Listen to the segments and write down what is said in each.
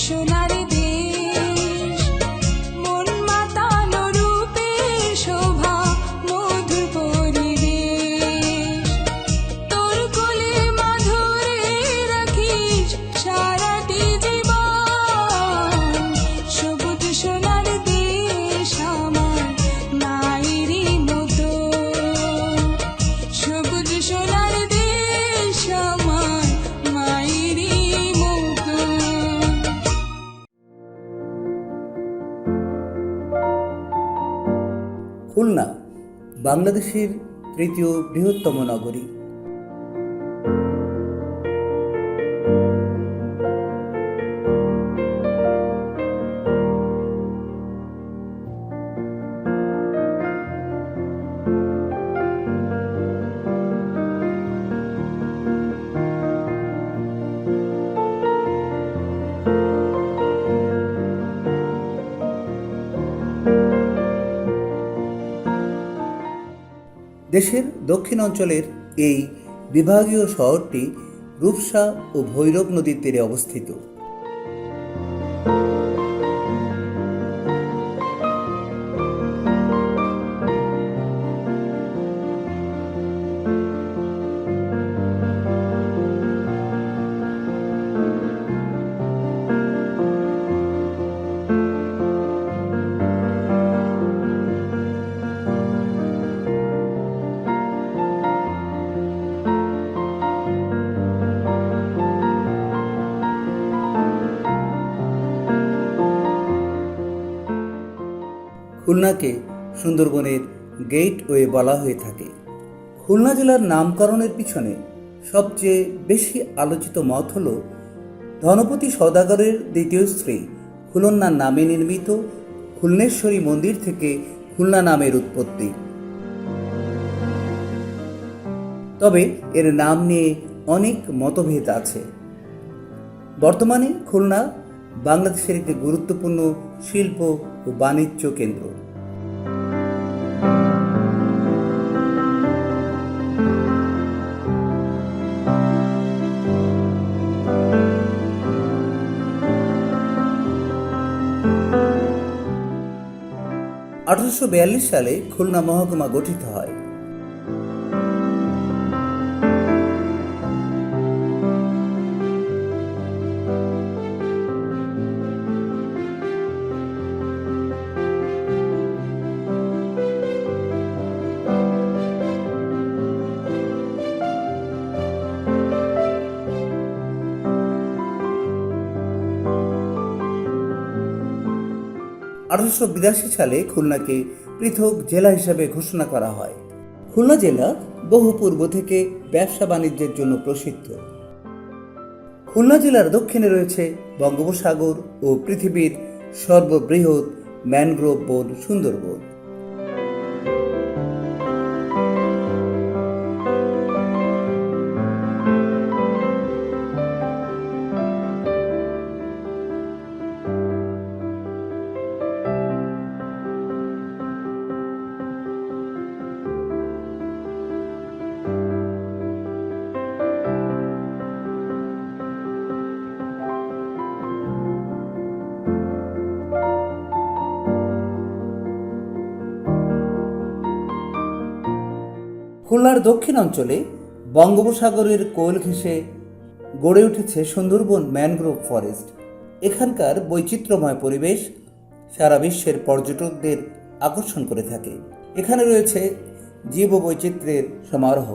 সোনার দেশ, মন মাতানো রূপে শোভা মধুর পরিবেশ। তোর কোলে মাধুরে রাখিস সারাটি জীবন, সবুজ সোনার দেশ আমার মায়েরই মতো, সবুজ সোনার দেশ আমার মায়েরই মতো। খুলনা বাংলাদেশের তৃতীয় বৃহত্তম নগরী। দেশের দক্ষিণ অঞ্চলের এই বিভাগীয় শহরটি রূপসা ও ভৈরব নদীর তীরে অবস্থিত। খুলনাকে সুন্দরবনের গেটওয়ে বলা হয়ে থাকে। খুলনা জেলার নামকরণের পিছনে সবচেয়ে বেশি আলোচিত মত হল ধনপতি সওদাগরের দ্বিতীয় স্ত্রী খুলনার নামে নির্মিত খুলনেশ্বরী মন্দির থেকে খুলনা নামের উৎপত্তি। তবে এর নাম নিয়ে অনেক মতভেদ আছে। বর্তমানে খুলনা বাংলাদেশের একটি গুরুত্বপূর্ণ শিল্প ও বাণিজ্য কেন্দ্র। সালে খুলনা মহকুমা গঠিত হয়। সালে খুলনাকে পৃথক জেলা হিসাবে ঘোষণা করা হয়। খুলনা জেলা বহু পূর্ব থেকে ব্যবসা বাণিজ্যের জন্য প্রসিদ্ধ। খুলনা জেলার দক্ষিণে রয়েছে বঙ্গোপসাগর ও পৃথিবীর সর্ববৃহৎ ম্যানগ্রোভ বন সুন্দরবন। খুলনার দক্ষিণ অঞ্চলে বঙ্গোপসাগরের কোল ঘেঁষে গড়ে উঠেছে সুন্দরবন ম্যানগ্রোভ ফরেস্ট। এখানকার বৈচিত্র্যময় পরিবেশ সারা বিশ্বের পর্যটকদের আকর্ষণ করে থাকে। এখানে রয়েছে জীববৈচিত্র্যের সমারোহ।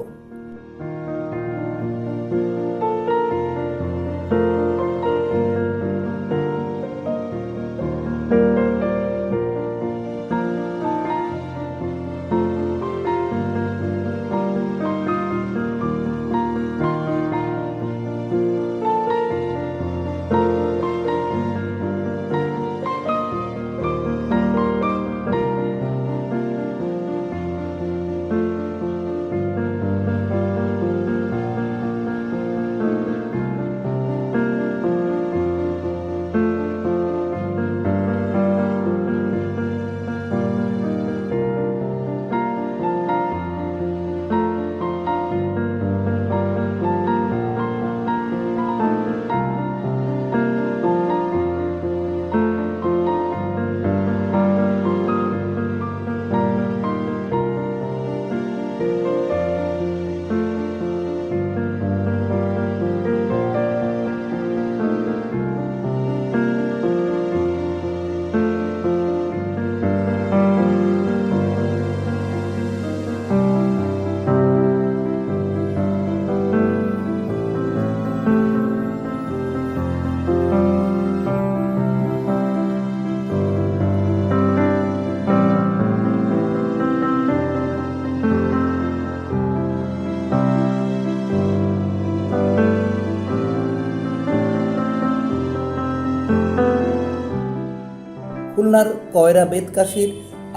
খুলনার কয়রা বেতকাশির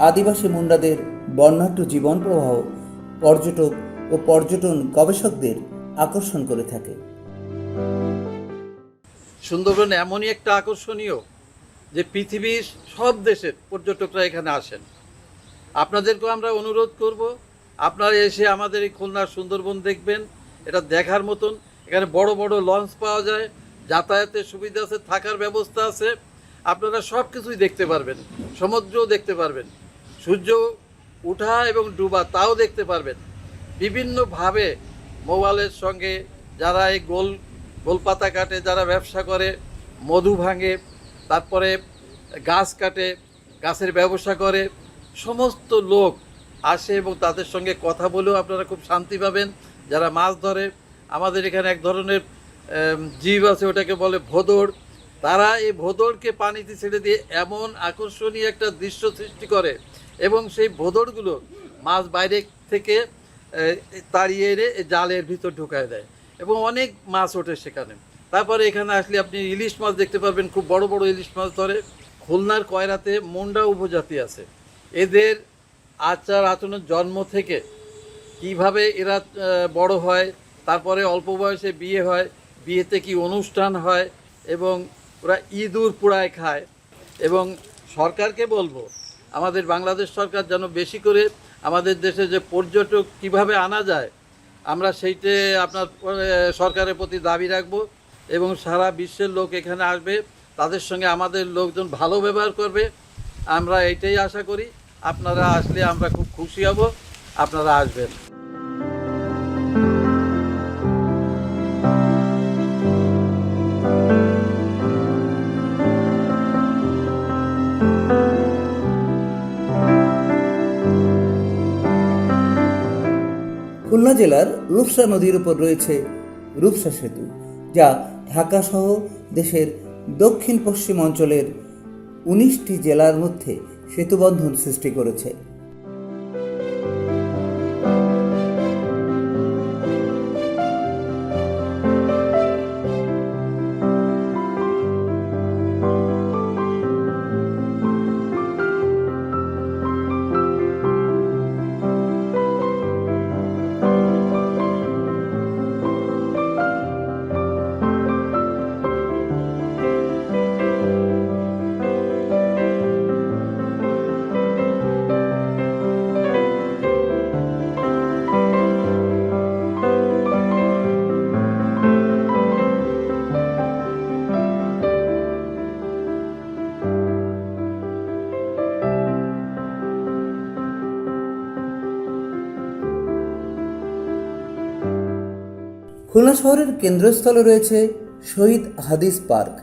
আদিবাসী মুন্ডাদের বর্ণাঢ্য জীবন প্রবাহ পর্যটক ও পর্যটন গবেষকদের আকর্ষণ করে থাকে। সুন্দরবন এমনই একটা আকর্ষণীয় যে পৃথিবীর সব দেশের পর্যটকরা এখানে আসেন। আপনাদেরকেও আমরা অনুরোধ করব, আপনারা এসে আমাদের এই খুলনার সুন্দরবন দেখবেন। এটা দেখার মতন। এখানে বড় বড় লঞ্চ পাওয়া যায়, যাতায়াতের সুবিধা আছে, থাকার ব্যবস্থা আছে। আপনারা সব কিছুই দেখতে পারবেন, সমুদ্রও দেখতে পারবেন, সূর্য ওঠা এবং ডুবা তাও দেখতে পারবেন। বিভিন্নভাবে মোবাইলের সঙ্গে যারা এই গোলপাতা কাটে, যারা ব্যবসা করে, মধু ভাঙে, তারপরে গাছ কাটে, গাছের ব্যবসা করে, সমস্ত লোক আসে এবং তাদের সঙ্গে কথা বলেও আপনারা খুব শান্তি পাবেন। যারা মাছ ধরে, আমাদের এখানে এক ধরনের জীব আছে, ওটাকে বলে ভোঁদড়। তারা এই ভোঁদড়কে পানিতে ছেড়ে দিয়ে এমন আকর্ষণীয় একটা দৃশ্য সৃষ্টি করে এবং সেই ভোঁদড়গুলো মাছ বাইরে থেকে তাড়িয়ে এনে জালের ভিতর ঢুকায় দেয় এবং অনেক মাছ ওঠে সেখানে। তারপরে এখানে আসলে আপনি ইলিশ মাছ দেখতে পারবেন, খুব বড় বড় ইলিশ মাছ ধরে। খুলনার কয়রাতে মুন্ডা উপজাতি আছে। এদের আচার আচরণের জন্ম থেকে কিভাবে এরা বড় হয়, তারপরে অল্প বয়সে বিয়ে হয়, বিয়েতে কি অনুষ্ঠান হয় এবং ওরা ইঁদুর পোড়ায় খায়। এবং সরকারকে বলবো, আমাদের বাংলাদেশ সরকার যেন বেশি করে আমাদের দেশে যে পর্যটক কিভাবে আনা যায়, আমরা সেইটে আপনার সরকারের প্রতি দাবি রাখবো এবং সারা বিশ্বের লোক এখানে আসবে, তাদের সঙ্গে আমাদের লোকজন ভালো ব্যবহার করবে। আমরা এইটাই আশা করি। আপনারা আসলে আমরা খুব খুশি হব, আপনারা আসবেন। খুলনা জেলার রূপসা নদীর উপর রয়েছে রূপসা সেতু, যা ঢাকা সহ দেশের দক্ষিণ পশ্চিম অঞ্চলের 19টি জেলার মধ্যে সেতুবন্ধন সৃষ্টি করেছে। খুলনা শহরের কেন্দ্রস্থলে রয়েছে শহীদ হাদিস পার্ক,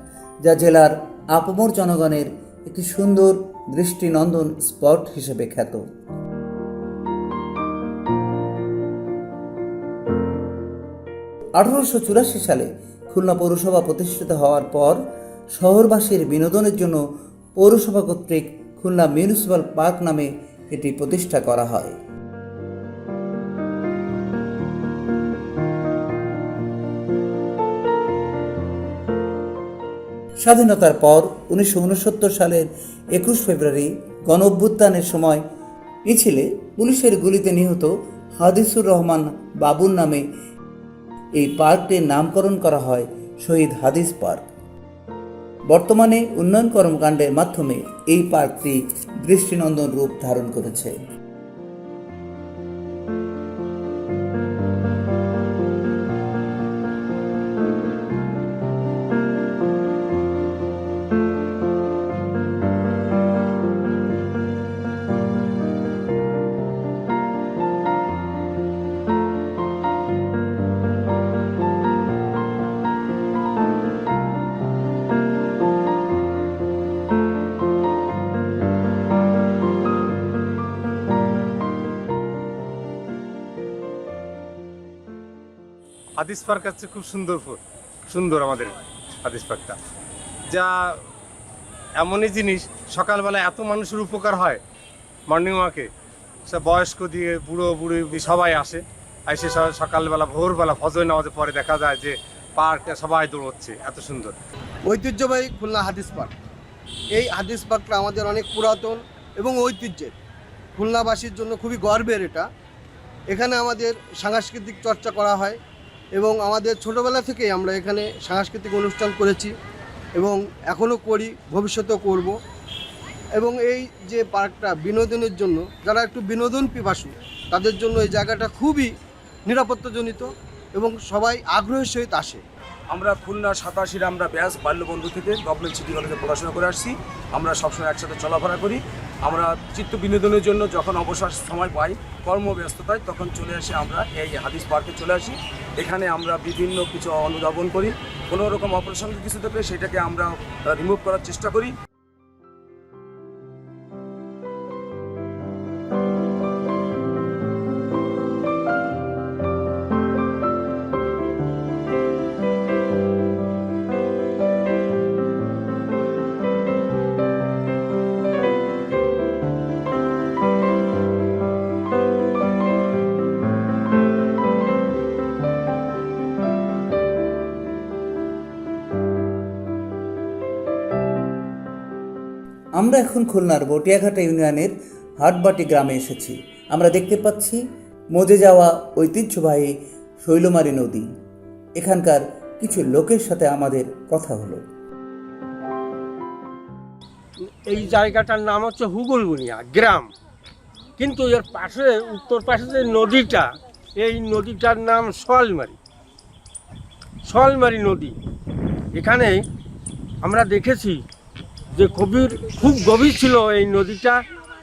যা জেলার আপামর জনগণের একটি সুন্দর দৃষ্টিনন্দন স্পট হিসেবে খ্যাত। 1884 সালে খুলনা পৌরসভা প্রতিষ্ঠিত হওয়ার পর শহরবাসীর বিনোদনের জন্য পৌরসভা কর্তৃক খুলনা মিউনিসিপ্যাল পার্ক নামে এটি প্রতিষ্ঠা করা হয়। স্বাধীনতার পর 1969 সালের 21 ফেব্রুয়ারি গণ অভ্যুত্থানের সময় মিছিলে পুলিশের গুলিতে নিহত হাদিসুর রহমান বাবুর নামে এই পার্কটির নামকরণ করা হয় শহীদ হাদিস পার্ক। বর্তমানে উন্নয়ন কর্মকাণ্ডের মাধ্যমে এই পার্কটি দৃষ্টিনন্দন রূপ ধারণ করেছে। হাদিস পার্ক হচ্ছে খুব সুন্দর আমাদের হাদিস পার্কটা, যা এমনই জিনিস সকালবেলা এত মানুষের উপকার হয়। মর্নিং ওয়াকে সব বয়স্ক দিয়ে বুড়ি সবাই আসে, এসে সকালবেলা ভোরবেলা ফজর নামাজের পরে দেখা যায় যে পার্কটা সবাই দৌড়চ্ছে, এত সুন্দর। ঐতিহ্যবাহী খুলনা হাদিস পার্ক এই হাদিস পার্কটা আমাদের অনেক পুরাতন এবং ঐতিহ্যের, খুলনাবাসীর জন্য খুবই গর্বের এটা। এখানে আমাদের সাংস্কৃতিক চর্চা করা হয় এবং আমাদের ছোটোবেলা থেকেই আমরা এখানে সাংস্কৃতিক অনুষ্ঠান করেছি এবং এখনও করি, ভবিষ্যতেও করব। এবং এই যে পার্কটা বিনোদনের জন্য, যারা একটু বিনোদন পিপাসু তাদের জন্য এই জায়গাটা খুবই নিরাপত্তাজনিত এবং সবাই আগ্রহের সহিত আসে। আমরা খুলনা 87-র আমরা ব্যাস বাল্যবন্ধু থেকে গভর্নমেন্ট সিটি কলেজে পড়াশোনা করে আসছি। আমরা সবসময় একসাথে চলাফেরা করি। আমরা চিত্ত বিনোদনের জন্য যখন অবসর সময় পাই, কর্মব্যস্ততায়, তখন চলে আসি আমরা এই হাদিস পার্কে চলে আসি। এখানে আমরা বিভিন্ন কিছু অনুধাবন করি, কোনো রকম অপ্রাসঙ্গিক কিছু থাকলে সেটাকে আমরা রিমুভ করার চেষ্টা করি। আমরা এখন খুলনার বটিয়াঘাটা ইউনিয়নের হাটবাটি গ্রামে এসেছি। আমরা দেখতে পাচ্ছি মজে যাওয়া ঐতিহ্যবাহী শৈলমারী নদী। এখানকার কিছু লোকের সাথে আমাদের কথা হলো। এই জায়গাটার নাম হচ্ছে হুগলবুনিয়া গ্রাম, কিন্তু এর পাশে উত্তর পাশে যে নদীটা, এই নদীটার নাম সলমারি নদী। এখানে আমরা দেখেছি যে খুব গভীর ছিল এই নদীটা,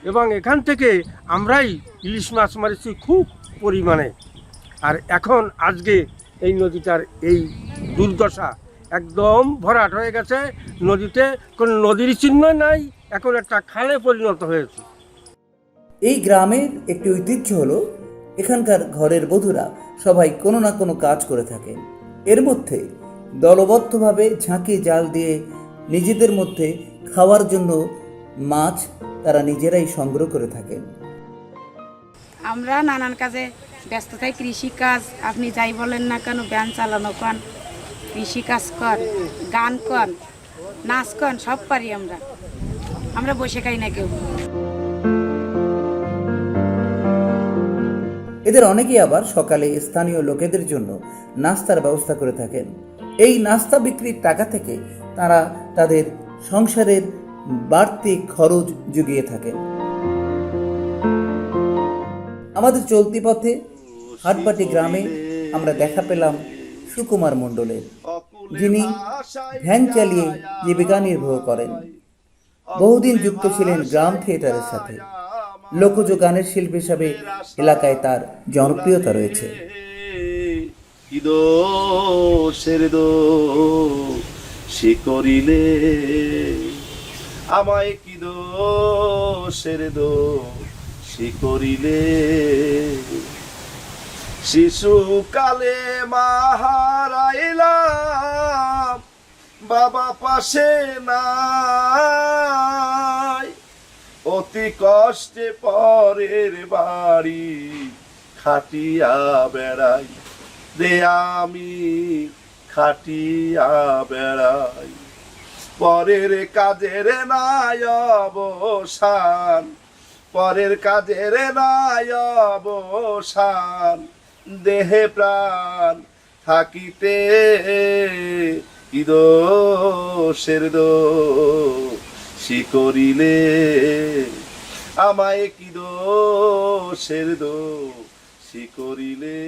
এবং এখান থেকে আমরাই ইলিশ মাছ মারিছি খুব পরিমাণে। আর এখন আজকে এই নদীটার এই দুর্দশা, একদম ভরাট হয়ে গেছে। নদীতে কোনো নদীর চিহ্ন নাই, এখন একটা খালে পরিণত হয়েছে। এই গ্রামের একটি ঐতিহ্য হলো এখানকার ঘরের বধূরা সবাই কোনো না কোনো কাজ করে থাকেন। এর মধ্যে দলবদ্ধভাবে ঝাঁকি জাল দিয়ে নিজেদের মধ্যে খাওয়ার জন্য মাছ তারা নিজেরাই সংগ্রহ করে থাকেন। আমরা নানান কাজে ব্যস্ত থাকি, কৃষিকাজ, আপনি যাই বলেন না কেন, ব্যান চালানো কন, কৃষিকাজ কন, গান কন, নাচ কন, সব পারি আমরা বসে খাই না কেউ। এদের অনেকেই আবার সকালে স্থানীয় লোকেদের জন্য নাস্তার ব্যবস্থা করে থাকেন। এই নাস্তা বিক্রির টাকা থেকে তারা তাদের সংসারের বাড়তি খরচ জুগিয়ে থাকেন। আমাদের চলতি পথে হাটবাটি গ্রামে আমরা দেখা পেলাম সুকুমার মণ্ডলের, যিনি ভ্যান চালিয়ে জীবিকা নির্বাহ করেন। বহুদিন যুক্ত ছিলেন গ্রাম থিয়েটারের সাথে। লোকজ গানের শিল্পী হিসাবে এলাকায় তার জনপ্রিয়তা রয়েছে। সে করিলে আমায় কি দোষের সে করিলে, শিশুকালে মা হারাইলাম, বাবা পাশে নাই, অতি কষ্টে পরের বাড়ি খাটিয়া বেড়াই রে, আমি খাটিয়া বেড়াই। পরের কাজের নাই অবসান, পরের কাজের নাই অবসান, দেহে প্রাণ থাকিতে কি দোষের দোষী করিলে, আমায় কি দোষের দোষী করিলে।